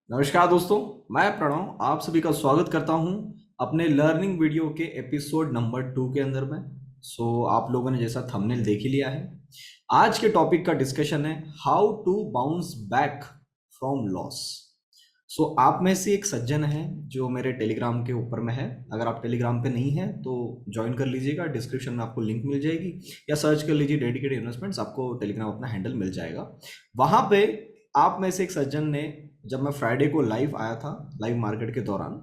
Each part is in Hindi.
नमस्कार दोस्तों, मैं प्रणव आप सभी का स्वागत करता हूं अपने लर्निंग वीडियो के एपिसोड नंबर 2 के अंदर में। आप लोगों ने जैसा थंबनेल देख ही लिया है। आज के टॉपिक का डिस्कशन है how to bounce back from loss. आप में से एक सज्जन है जो मेरे टेलीग्राम के ऊपर में है। अगर आप टेलीग्राम पे नहीं है तो ज्वाइन कर लीजिएगा, डिस्क्रिप्शन में आपको लिंक मिल जाएगी, या सर्च कर लीजिए डेडिकेटेड इन्वेस्टमेंट्स, आपको टेलीग्राम अपना हैंडल मिल जाएगा। वहां पे आप में से एक सज्जन ने, जब मैं फ्राइडे को लाइव आया था, लाइव मार्केट के दौरान,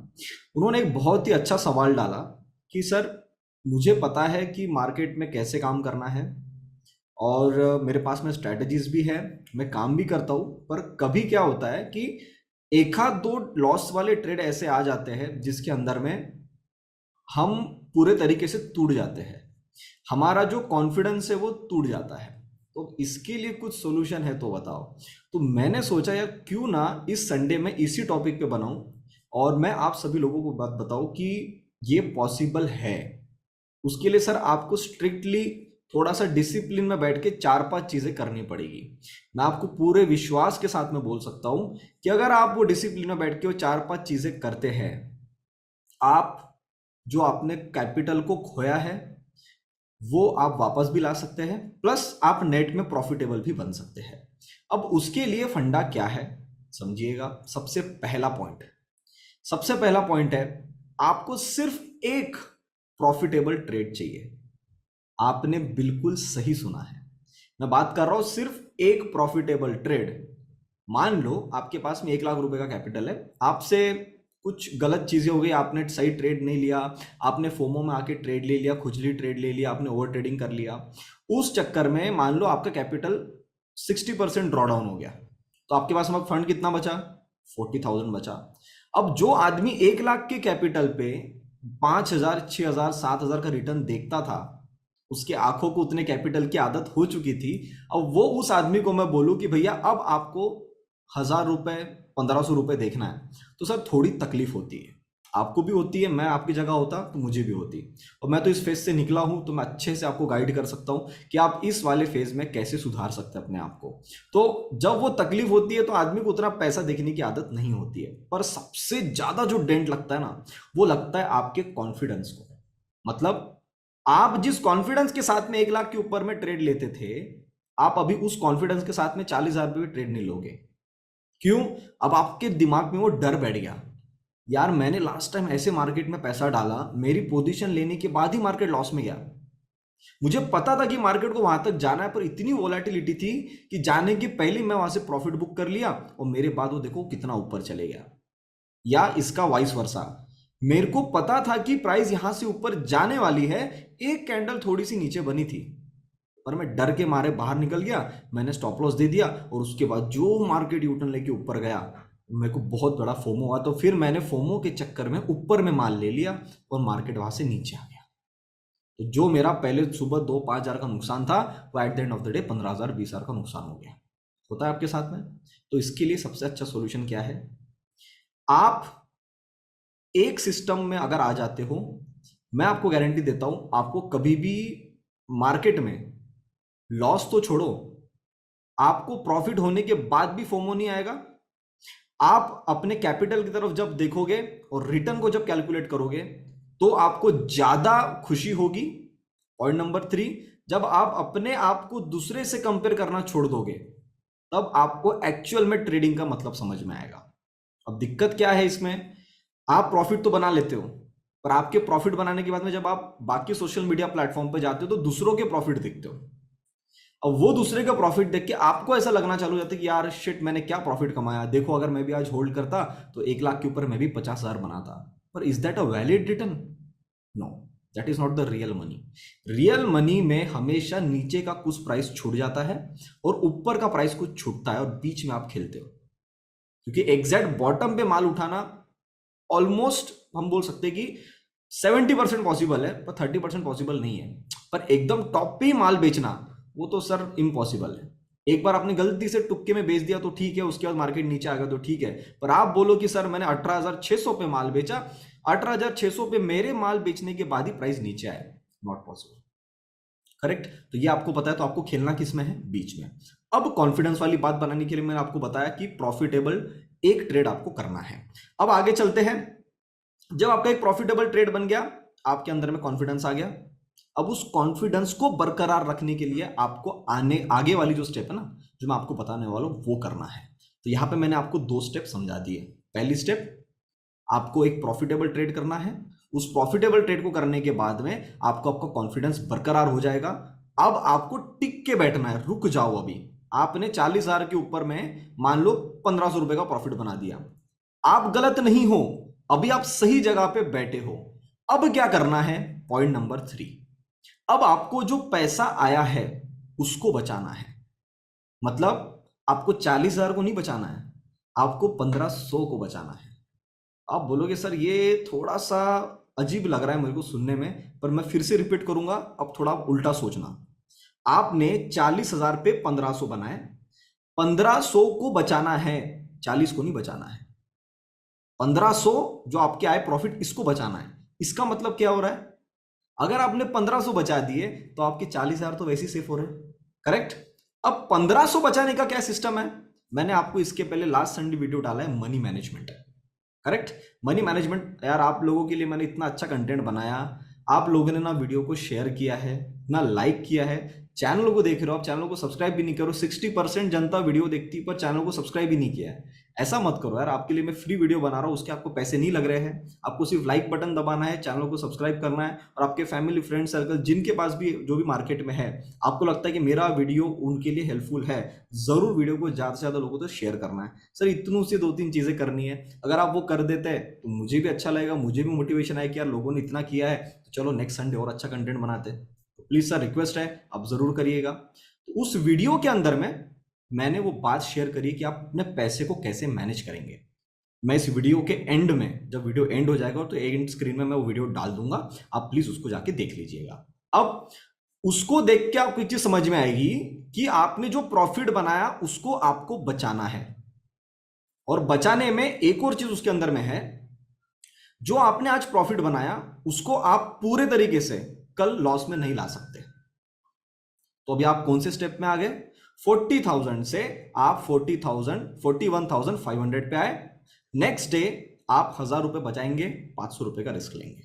उन्होंने एक बहुत ही अच्छा सवाल डाला कि सर, मुझे पता है कि मार्केट में कैसे काम करना है और मेरे पास में स्ट्रैटेजीज भी है, मैं काम भी करता हूँ, पर कभी क्या होता है कि एक आध दो लॉस वाले ट्रेड ऐसे आ जाते हैं जिसके अंदर में हम पूरे तरीके से टूट जाते हैं, हमारा जो कॉन्फिडेंस है वो टूट जाता है। तो इसके लिए कुछ सोल्यूशन है तो बताओ। तो मैंने सोचा यार क्यों ना इस संडे में इसी टॉपिक पे बनाऊं और मैं आप सभी लोगों को बात बताऊं कि ये पॉसिबल है। उसके लिए सर आपको स्ट्रिक्टली थोड़ा सा डिसिप्लिन में बैठ के 4-5 चीजें करनी पड़ेगी। मैं आपको पूरे विश्वास के साथ में बोल सकता हूं कि अगर आप वो डिसिप्लिन में बैठ के वो 4-5 चीजें करते हैं, आप जो आपने कैपिटल को खोया है वो आप वापस भी ला सकते हैं, प्लस आप नेट में प्रॉफिटेबल भी बन सकते हैं। अब उसके लिए फंडा क्या है समझिएगा। सबसे पहला पॉइंट है, आपको सिर्फ एक प्रॉफिटेबल ट्रेड चाहिए। आपने बिल्कुल सही सुना है, मैं बात कर रहा हूं सिर्फ एक प्रॉफिटेबल ट्रेड। मान लो आपके पास में 1 लाख रुपए का कैपिटल है, आपसे कुछ गलत चीजें हो गई, आपने सही ट्रेड नहीं लिया, आपने फोमो में आके ट्रेड ले लिया, खुजली ट्रेड ले लिया, आपने ओवर ट्रेडिंग कर लिया। उस चक्कर में मान लो आपका कैपिटल 60% ड्रॉ डाउन हो गया, तो आपके पास में फंड कितना बचा? 40,000 बचा। अब जो आदमी 1 लाख के कैपिटल पे 5,000, 6,000, 7,000 का रिटर्न देखता था, उसके आंखों को उतने कैपिटल की आदत हो चुकी थी। अब वो उस आदमी को मैं बोलूं कि भैया अब आपको 1,000 रुपए, 1,500 रुपए देखना है, तो सर थोड़ी तकलीफ होती है। आपको भी होती है, मैं आपकी जगह होता तो मुझे भी होती। और मैं तो इस फेज से निकला हूं तो मैं अच्छे से आपको गाइड कर सकता हूं कि आप इस वाले फेज में कैसे सुधार सकते हैं अपने आप को। तो जब वो तकलीफ होती है तो आदमी को उतना पैसा देखने की आदत नहीं होती है, पर सबसे ज्यादा जो डेंट लगता है ना, वो लगता है आपके कॉन्फिडेंस को। मतलब आप जिस कॉन्फिडेंस के साथ में 1 लाख के ऊपर में ट्रेड लेते थे, आप अभी उस कॉन्फिडेंस के साथ में 40,000 रुपये भी ट्रेड नहीं लोगे। क्यों? अब आपके दिमाग में वो डर बैठ गया, यार मैंने लास्ट टाइम ऐसे मार्केट में पैसा डाला, मेरी पोजीशन लेने के बाद ही मार्केट लॉस में गया। मुझे पता था कि मार्केट को वहां तक जाना है, पर इतनी वोलेटिलिटी थी कि जाने के पहले मैं वहां से प्रॉफिट बुक कर लिया और मेरे बाद वो देखो कितना ऊपर चले गया। या इसका वाइस वर्सा, मेरे को पता था कि प्राइस यहां से ऊपर जाने वाली है, एक कैंडल थोड़ी सी नीचे बनी थी, पर मैं डर के मारे बाहर निकल गया, मैंने स्टॉप लॉस दे दिया, और उसके बाद जो मार्केट यूटर्न लेके ऊपर गया, मेरे को बहुत बड़ा फोमो हुआ, तो फिर मैंने फोमो के चक्कर में ऊपर में माल ले लिया और मार्केट वहां से नीचे आ गया। तो जो मेरा पहले सुबह 2-5 हजार का नुकसान था, वो at the end of the day 15,000, 20,000 का नुकसान हो गया। होता है आपके साथ में। तो इसके लिए सबसे अच्छा सोल्यूशन क्या है? आप एक सिस्टम में अगर आ जाते हो, मैं आपको गारंटी देता हूं आपको कभी भी मार्केट में लॉस तो छोड़ो, आपको प्रॉफिट होने के बाद भी फोमो नहीं आएगा। आप अपने कैपिटल की तरफ जब देखोगे और रिटर्न को जब कैलकुलेट करोगे तो आपको ज्यादा खुशी होगी। पॉइंट नंबर 3, जब आप अपने आप को दूसरे से कंपेयर करना छोड़ दोगे, तब आपको एक्चुअल में ट्रेडिंग का मतलब समझ में आएगा। अब दिक्कत क्या है इसमें, आप प्रॉफिट तो बना लेते हो, पर आपके प्रॉफिट बनाने के बाद में जब आप बाकी सोशल मीडिया प्लेटफॉर्म पर जाते हो तो दूसरों के प्रॉफिट देखते हो। अब वो दूसरे का प्रॉफिट देख के आपको ऐसा लगना चालू हो जाता है कि यार शिट, मैंने क्या प्रॉफिट कमाया, देखो अगर मैं भी आज होल्ड करता तो 1 लाख के ऊपर मैं भी 50,000 बनाता। पर is that a valid return? No, that is not the real money. Real money में हमेशा नीचे का कुछ प्राइस छूट जाता है और ऊपर का प्राइस कुछ छूटता है, और बीच में आप खेलते हो। क्योंकि एग्जैक्ट बॉटम पे माल उठाना ऑलमोस्ट हम बोल सकते हैं कि 70% पॉसिबल है, पर 30% पॉसिबल नहीं है। पर एकदम टॉप पे ही माल बेचना, वो तो सर इम्पॉसिबल है। एक बार आपने गलती से तुक्के में बेच दिया तो ठीक है, उसके बाद मार्केट नीचे आ गया तो ठीक है, पर आप बोलो कि सर मैंने 18,600 पे माल बेचा, 18,600 पे मेरे माल बेचने के बाद ही प्राइस नीचे आया, नॉट पॉसिबल। करेक्ट? तो ये आपको पता है, तो आपको खेलना किस में है? बीच में। अब कॉन्फिडेंस वाली बात बनाने के लिए मैंने आपको बताया कि प्रॉफिटेबल एक ट्रेड आपको करना है। अब आगे चलते हैं। जब आपका एक प्रॉफिटेबल ट्रेड बन गया, आपके अंदर में कॉन्फिडेंस आ गया। अब उस कॉन्फिडेंस को बरकरार रखने के लिए आपको आगे वाली जो स्टेप है ना, जो मैं आपको बताने वाला हूं, वो करना है। तो यहां पे मैंने आपको 2 स्टेप समझा दिए। पहली स्टेप, आपको एक प्रॉफिटेबल ट्रेड करना है। उस प्रॉफिटेबल ट्रेड को करने के बाद में आपको आपका कॉन्फिडेंस बरकरार हो जाएगा। अब आपको टिक के बैठना है, रुक जाओ। अभी आपने 40,000 के ऊपर में मान लो 1,500 रुपए का प्रॉफिट बना दिया। आप गलत नहीं हो, अभी आप सही जगह पे बैठे हो। अब क्या करना है? पॉइंट नंबर 3, अब आपको जो पैसा आया है उसको बचाना है। मतलब आपको 40,000 को नहीं बचाना है, आपको 1,500 को बचाना है। आप बोलोगे सर ये थोड़ा सा अजीब लग रहा है मेरे को सुनने में, पर मैं फिर से रिपीट करूंगा, अब थोड़ा उल्टा सोचना। आपने 40,000 पे 1,500 बनाए, 1,500 को बचाना है, 40 को नहीं बचाना है। 1,500 जो आपके आए प्रॉफिट, इसको बचाना है। इसका मतलब क्या हो रहा है? अगर आपने 1,500 बचा दिए तो आपके 40,000 तो वैसे ही सेफ हो रहे हैं, करेक्ट। अब 1,500 बचाने का क्या सिस्टम है? मैंने आपको इसके पहले लास्ट संडे वीडियो डाला है, money management, correct. Money management, यार आप लोगों के लिए मैंने इतना अच्छा कंटेंट बनाया, आप लोगों ने ना वीडियो को शेयर किया है, ना लाइक किया है, चैनल को देख रहे हो आप, चैनल को सब्सक्राइब भी नहीं करो। 60% जनता वीडियो देखती है पर चैनल को सब्सक्राइब भी नहीं किया है। ऐसा मत करो यार, आपके लिए मैं फ्री वीडियो बना रहा हूँ, उसके आपको पैसे नहीं लग रहे हैं। आपको सिर्फ लाइक बटन दबाना है, चैनल को सब्सक्राइब करना है, और आपके फैमिली फ्रेंड सर्कल जिनके पास भी जो भी मार्केट में है, आपको लगता है कि मेरा वीडियो उनके लिए हेल्पफुल है, जरूर वीडियो को ज्यादा से ज्यादा लोगों को शेयर करना है। सर इतनों से 2-3 चीजें करनी है, अगर आप वो कर देते हैं तो मुझे भी अच्छा लगेगा, मुझे भी मोटिवेशन आए कि यार लोगों ने इतना किया है, तो चलो नेक्स्ट संडे और अच्छा कंटेंट बनाते हैं। प्लीज सर रिक्वेस्ट है, आप जरूर करिएगा। तो उस वीडियो के अंदर में मैंने वो बात शेयर करी कि आप अपने पैसे को कैसे मैनेज करेंगे। मैं इस वीडियो के एंड में, जब वीडियो एंड हो जाएगा तो एंड स्क्रीन में मैं वो वीडियो डाल दूंगा, आप प्लीज उसको जाके देख लीजिएगा। अब उसको देख के आपको एक चीज समझ में आएगी कि आपने जो प्रॉफिट बनाया उसको आपको बचाना है। और बचाने में एक और चीज उसके अंदर में है, जो आपने आज प्रॉफिट बनाया उसको आप पूरे तरीके से कल लॉस में नहीं ला सकते। तो अभी आप कौन से स्टेप में आ गए? 40,000 से आप 41,500 पे आए। नेक्स्ट डे आप 1,000 रुपए बचाएंगे, 500 रुपए का रिस्क लेंगे।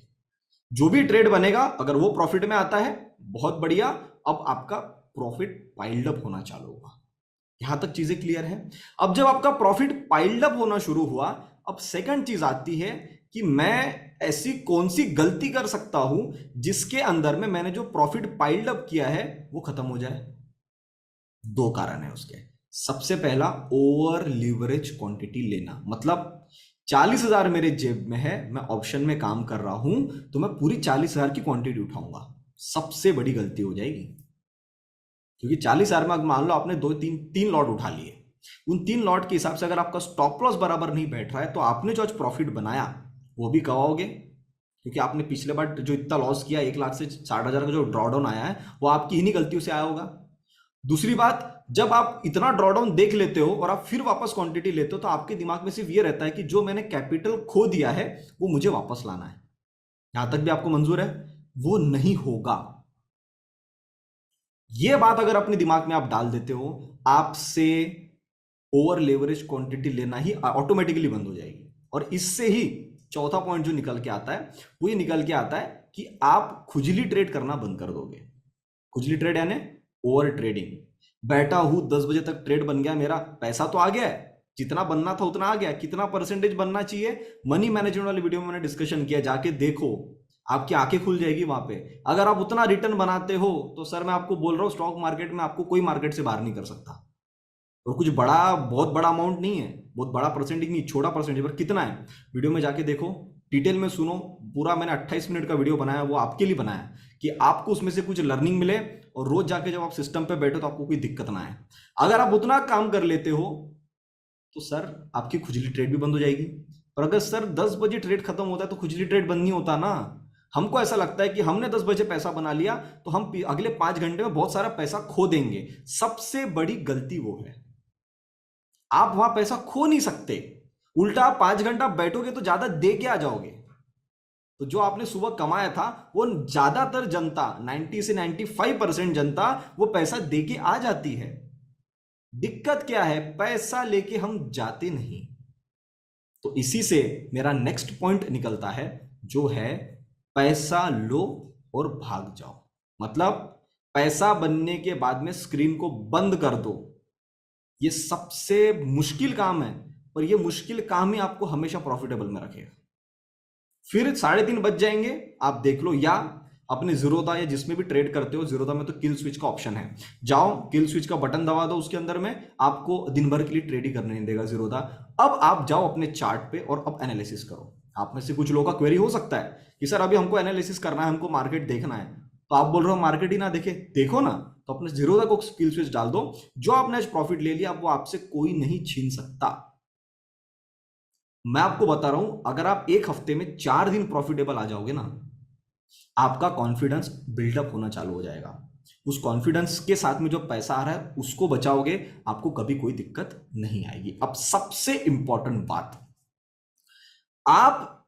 जो भी ट्रेड बनेगा अगर वो प्रॉफिट में आता है, बहुत बढ़िया। अब आपका प्रॉफिट पाइल्ड अप होना चालू होगा। यहां तक चीजें क्लियर है? अब जब आपका प्रॉफिट पाइल्ड अप होना शुरू हुआ, अब सेकंड चीज आती है कि मैं ऐसी कौन सी गलती कर सकता हूं जिसके अंदर में मैंने जो प्रॉफिट पाइल्ड अप किया है वो खत्म हो जाए। 2 कारण है उसके। सबसे पहला, ओवर लीवरेज क्वांटिटी लेना। मतलब 40,000 मेरे जेब में है, मैं ऑप्शन में काम कर रहा हूं, तो मैं पूरी 40,000 की क्वांटिटी उठाऊंगा। सबसे बड़ी गलती हो जाएगी, क्योंकि 40,000 में मान लो आपने 2-3 लॉट उठा लिए, उन 3 लॉट के हिसाब से अगर आपका स्टॉप लॉस बराबर नहीं बैठ रहा है तो आपने जो आज प्रॉफिट बनाया वो भी गवाओगे, क्योंकि आपने पिछले बार जो इतना लॉस किया, 1 लाख से 60,000 का जो ड्रॉडाउन आया है वो आपकी इन्हीं गलतियों से आया होगा। दूसरी बात, जब आप इतना ड्रॉडाउन देख लेते हो और आप फिर वापस क्वांटिटी लेते हो तो आपके दिमाग में सिर्फ ये रहता है कि जो मैंने कैपिटल खो दिया है वो मुझे वापस लाना है। यहां तक भी आपको मंजूर है? वो नहीं होगा। ये बात अगर अपने दिमाग में आप डाल देते हो, आपसे ओवर लेवरेज क्वांटिटी लेना ही ऑटोमेटिकली बंद हो जाएगी। और इससे ही चौथा पॉइंट जो निकल के आता है वो ये निकल के आता है कि आप खुजली ट्रेड करना बंद कर दोगे। खुजली ट्रेड यानी ओवर ट्रेडिंग। बैठा हूं 10 बजे तक ट्रेड बन गया, मेरा पैसा तो आ गया है, जितना बनना था उतना आ गया, कितना परसेंटेज बनना चाहिए मनी मैनेजमेंट वाली वीडियो में मैंने डिस्कशन किया, जाके देखो, आपकी आंखें खुल जाएगी वहां पे। अगर आप उतना रिटर्न बनाते हो तो सर मैं आपको बोल रहा हूं, स्टॉक मार्केट में आपको कोई मार्केट से बाहर नहीं कर सकता। और कुछ बड़ा, बहुत बड़ा अमाउंट नहीं है, बहुत बड़ा परसेंटेज नहीं, छोटा परसेंटेज, पर कितना है वीडियो में जाके देखो, डिटेल में सुनो। पूरा मैंने 28 मिनट का वीडियो बनाया, वो आपके लिए बनाया कि आपको उसमें से कुछ लर्निंग मिले और रोज जाके जब आप सिस्टम पे बैठो तो आपको कोई दिक्कत ना आए। अगर आप उतना काम कर लेते हो तो सर आपकी खुजली ट्रेड भी बंद हो जाएगी। और अगर सर 10 बजे ट्रेड खत्म होता है तो खुजली ट्रेड बंद नहीं होता ना। हमको ऐसा लगता है कि हमने 10 बजे पैसा बना लिया तो हम अगले 5 घंटे में बहुत सारा पैसा खो देंगे। सबसे बड़ी गलती वो है, आप वहां पैसा खो नहीं सकते, उल्टा आप 5 घंटा बैठोगे तो ज्यादा दे के आ जाओगे। तो जो आपने सुबह कमाया था वो ज्यादातर जनता, 90 से 95% जनता वो पैसा दे के आ जाती है। दिक्कत क्या है? पैसा लेके हम जाते नहीं। तो इसी से मेरा नेक्स्ट पॉइंट निकलता है, जो है पैसा लो और भाग जाओ। मतलब पैसा बनने के बाद में स्क्रीन को बंद कर दो। ये सबसे मुश्किल काम है, पर ये मुश्किल काम ही आपको हमेशा प्रॉफिटेबल में रखेगा। फिर 3:30 बज जाएंगे, आप देख लो, या अपने जीरोधा या जिसमें भी ट्रेड करते हो, जीरोधा में तो किल स्विच का ऑप्शन है, जाओ किल स्विच का बटन दबा दो, उसके अंदर में आपको दिन भर के लिए ट्रेड ही करने नहीं देगा जीरोधा। अब आप जाओ अपने चार्ट पे और अब एनालिसिस करो। आप में से कुछ लोगों का क्वेरी हो सकता है कि सर अभी हमको एनालिसिस करना है, हमको मार्केट देखना है, तो आप बोल रहे हो मार्केट ही ना देखे, देखो ना, तो अपने जीरोधा को किल स्विच डाल दो। जो आपने आज प्रॉफिट ले लिया वो आपसे कोई नहीं छीन सकता। मैं आपको बता रहा हूं, अगर आप एक हफ्ते में 4 दिन प्रॉफिटेबल आ जाओगे ना, आपका कॉन्फिडेंस बिल्डअप होना चालू हो जाएगा। उस कॉन्फिडेंस के साथ में जो पैसा आ रहा है उसको बचाओगे, आपको कभी कोई दिक्कत नहीं आएगी। अब सबसे इंपॉर्टेंट बात, आप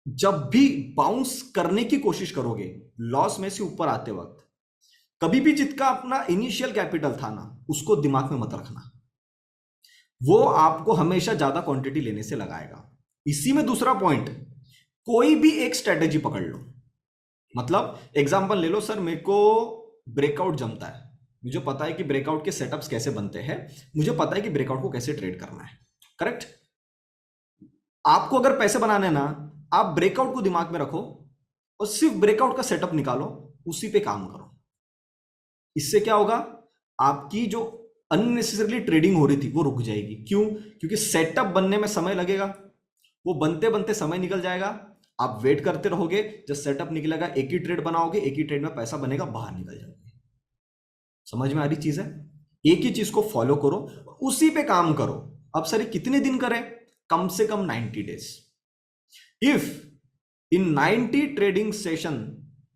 जब भी बाउंस करने की कोशिश करोगे लॉस में से ऊपर आते वक्त, कभी भी जितना अपना इनिशियल कैपिटल था ना, उसको दिमाग में मत रखना। वो आपको हमेशा ज्यादा क्वांटिटी लेने से लगाएगा। इसी में दूसरा पॉइंट, कोई भी एक स्ट्रेटेजी पकड़ लो। मतलब एग्जांपल ले लो, सर मेरे को ब्रेकआउट जमता है, मुझे पता है कि ब्रेकआउट के सेटअप्स कैसे बनते हैं, मुझे पता है कि ब्रेकआउट को कैसे ट्रेड करना है, करेक्ट। आपको अगर पैसे बनाने ना, आप ब्रेकआउट को दिमाग में रखो और सिर्फ ब्रेकआउट का सेटअप निकालो, उसी पे काम करो। इससे क्या होगा, आपकी जो अननेसेसरली ट्रेडिंग हो रही थी वो रुक जाएगी। क्यों? क्योंकि सेटअप बनने में समय लगेगा, वो बनते बनते समय निकल जाएगा, आप वेट करते रहोगे, जब सेटअप निकलेगा एक ही ट्रेड बनाओगे, एक ही ट्रेड में पैसा बनेगा, बाहर निकल जाओगे। समझ में आ रही चीज है? एक ही चीज को फॉलो करो, उसी पे काम करो। अब सर कितने दिन करें? कम से कम 90 days. If in 90 trading session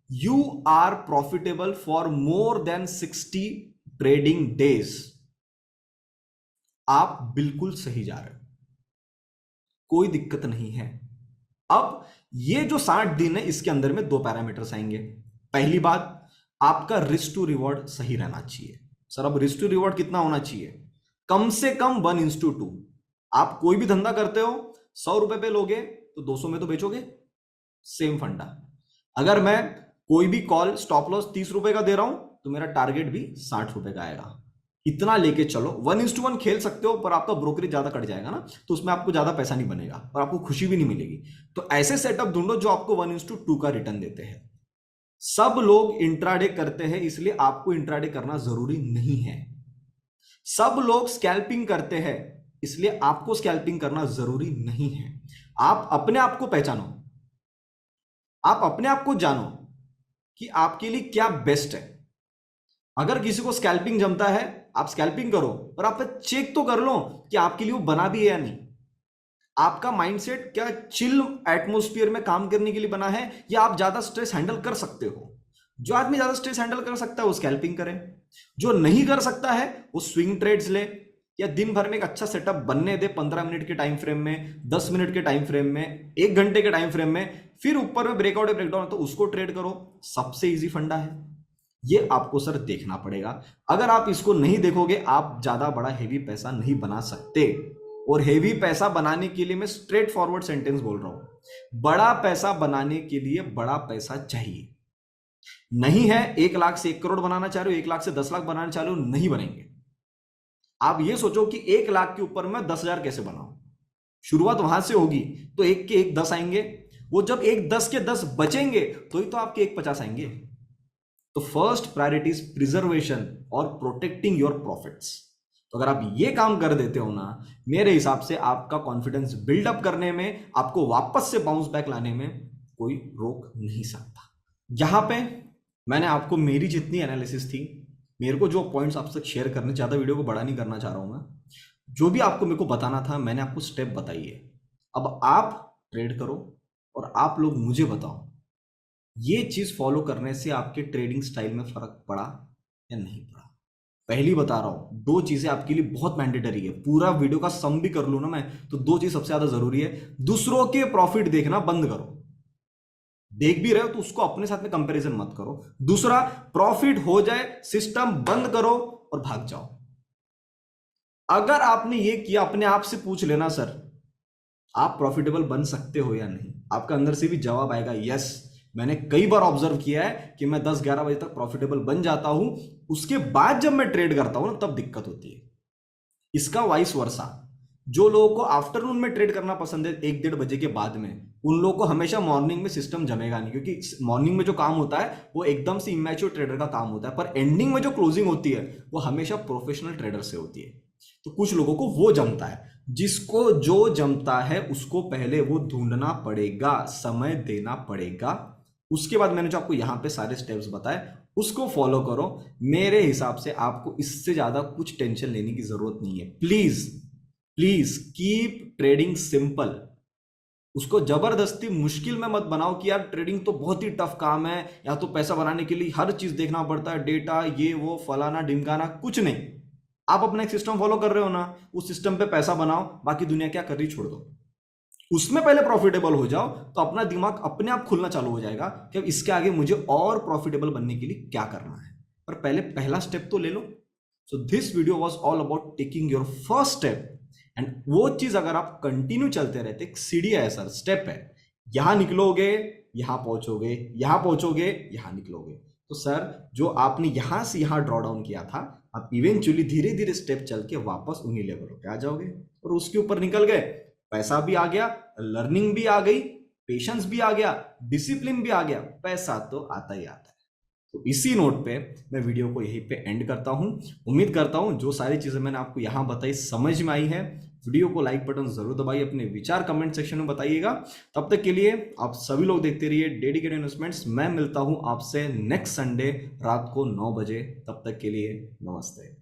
you are profitable for more than 60 trading days, आप बिल्कुल सही जा रहे हो, कोई दिक्कत नहीं है। अब ये जो 60 दिन है, इसके अंदर में 2 पैरामीटर्स आएंगे। पहली बात, आपका रिस्क टू रिवॉर्ड सही रहना चाहिए। सर अब रिस्क टू रिवॉर्ड कितना होना चाहिए? कम से कम 1:2। आप कोई भी धंधा करते हो, 100 रुपए पे लोगे तो 200 में तो बेचोगे, सेम फंडा। अगर मैं कोई भी कॉल स्टॉप लॉस 30 रुपए का दे रहा हूं, तो मेरा टारगेट भी 60 रुपए का आएगा। इतना लेके चलो। 1:1 खेल सकते हो, पर आपका ब्रोकरेज ज्यादा कट जाएगा ना, तो उसमें आपको ज्यादा पैसा नहीं बनेगा और आपको खुशी भी नहीं मिलेगी। तो ऐसे सेटअप ढूंढो जो आपको 1:2 का रिटर्न देते हैं। सब लोग इंट्राडे करते हैं, इसलिए आपको इंट्राडे करना जरूरी नहीं है। सब लोग स्कैल्पिंग करते हैं, इसलिए आपको स्कैल्पिंग करना जरूरी नहीं है। आप अपने आप को पहचानो, आप अपने आप को जानो कि आपके लिए क्या बेस्ट है। अगर किसी को स्कैल्पिंग जमता है, आप स्कैल्पिंग करो, पर आप चेक तो कर लो कि आपके लिए वो बना भी है या नहीं। आपका माइंडसेट क्या चिल एटमॉस्फेयर में काम करने के लिए बना है, या आप ज्यादा स्ट्रेस हैंडल कर सकते हो? जो आदमी ज्यादा स्ट्रेस हैंडल कर सकता है वो स्कैल्पिंग करे, जो नहीं कर सकता है वो स्विंग ट्रेड्स ले, या दिन भर में एक अच्छा सेटअप बनने दे 15 मिनट के टाइम फ्रेम में, 10 मिनट के टाइम फ्रेम में, 1 घंटे के टाइम फ्रेम में, फिर ऊपर में ब्रेकआउट है ब्रेकडाउन तो उसको ट्रेड करो। सबसे इजी फंडा है ये, आपको सर देखना पड़ेगा। अगर आप इसको नहीं देखोगे, आप ज्यादा बड़ा हेवी पैसा नहीं बना सकते। और हेवी पैसा बनाने के लिए मैं स्ट्रेट फॉरवर्ड सेंटेंस बोल रहा हूं, बड़ा पैसा बनाने के लिए बड़ा पैसा चाहिए। नहीं है 1 लाख से 1 करोड़ बनाना चाह रहे हो, 1 लाख से 10 लाख बनाना चाह रहे हो, नहीं बनेंगे। आप ये सोचो कि 1 लाख के ऊपर मैं 10,000 कैसे बनाऊं। शुरुआत वहां से होगी, तो 1 के 1 10 आएंगे, वो जब 1 10 के 10 बचेंगे तो ही तो आपके 1 50 आएंगे। तो फर्स्ट प्रायोरिटी इज प्रिजर्वेशन और प्रोटेक्टिंग योर प्रॉफिट्स। तो अगर आप ये काम कर देते हो ना, मेरे हिसाब से आपका कॉन्फिडेंस बिल्डअप करने में, आपको वापस से बाउंस बैक लाने में कोई रोक नहीं सकता। यहां पे मैंने आपको मेरी जितनी एनालिसिस थी, मेरे को जो पॉइंट्स आपसे शेयर करने, ज्यादा वीडियो को बड़ा नहीं करना चाह रहा हूं मैं, जो भी आपको मेरे को बताना था मैंने आपको स्टेप बताई है। अब आप ट्रेड करो और आप लोग मुझे बताओ, ये चीज फॉलो करने से आपके ट्रेडिंग स्टाइल में फर्क पड़ा या नहीं पड़ा। पहली बता रहा हूं, 2 चीजें आपके लिए बहुत मैंडेटरी है। पूरा वीडियो का सम भी कर लूं ना मैं, तो 2 चीज सबसे ज्यादा जरूरी है। दूसरों के प्रॉफिट देखना बंद करो, देख भी रहे हो तो उसको अपने साथ में कंपैरिजन मत करो। दूसरा, प्रॉफिट हो जाए सिस्टम बंद करो और भाग जाओ। अगर आपने ये किया, अपने आप से पूछ लेना, सर आप प्रॉफिटेबल बन सकते हो या नहीं? आपका अंदर से भी जवाब आएगा यस। मैंने कई बार ऑब्जर्व किया है कि मैं 10-11 बजे तक प्रॉफिटेबल बन जाता हूं, उसके बाद जब मैं ट्रेड करता हूं ना तब दिक्कत होती है। इसका वाइस वर्सा, जो लोगों को आफ्टरनून में ट्रेड करना पसंद है 1-1:30 बजे के बाद में, उन लोगों को हमेशा मॉर्निंग में सिस्टम जमेगा नहीं, क्योंकि मॉर्निंग में जो काम होता है वो एकदम से इमेच्योर ट्रेडर का काम होता है, पर एंडिंग में जो क्लोजिंग होती है वो हमेशा प्रोफेशनल ट्रेडर से होती है। तो कुछ लोगों को वो जमता है। जिसको जो जमता है उसको पहले वो ढूंढना पड़ेगा, समय देना पड़ेगा। उसके बाद मैंने जो आपको यहां पे सारे स्टेप्स बताए उसको फॉलो करो। मेरे हिसाब से आपको इससे ज्यादा कुछ टेंशन लेने की जरूरत नहीं है। Please please keep trading simple. उसको जबरदस्ती मुश्किल में मत बनाओ कि यार ट्रेडिंग तो बहुत ही टफ काम है, या तो पैसा बनाने के लिए हर चीज देखना पड़ता है, डेटा ये वो फलाना ढिमकाना। कुछ नहीं, आप अपना एक सिस्टम फॉलो कर रहे हो ना, उस सिस्टम पे पैसा बनाओ, बाकी दुनिया क्या कर रही छोड़ दो। उसमें पहले प्रॉफिटेबल हो जाओ तो अपना दिमाग अपने आप खुलना चालू हो जाएगा कि अब इसके आगे मुझे और प्रॉफिटेबल बनने के लिए क्या करना है। पर पहले पहला स्टेप तो ले लो। So this video was all about taking your first step, and वो चीज अगर आप कंटिन्यू चलते रहते, एक सीढ़ी है सर, स्टेप है, यहां निकलोगे, यहां पहुंचोगे, यहां पहुंचोगे, यहां निकलोगे। तो सर जो आपने यहां से यहां ड्रॉ डाउन किया था, आप इवेंचुअली धीरे धीरे स्टेप चल के वापस उन्हीं लेवलों पे आ जाओगे और उसके ऊपर निकल गए। पैसा भी आ गया, लर्निंग भी आ गई, पेशेंस भी आ गया, डिसिप्लिन भी आ गया, पैसा तो आता ही आता है। तो इसी नोट पे मैं वीडियो को यहीं पे एंड करता हूं। उम्मीद करता हूं जो सारी चीजें मैंने आपको यहां बताई समझ में आई है। वीडियो को लाइक बटन जरूर दबाइए, अपने विचार कमेंट सेक्शन में बताइएगा। तब तक के लिए आप सभी लोग देखते रहिए डेडिकेटेड इन्वेस्टमेंट्स। मैं मिलता हूं आपसे नेक्स्ट संडे रात को 9 बजे। तब तक के लिए नमस्ते।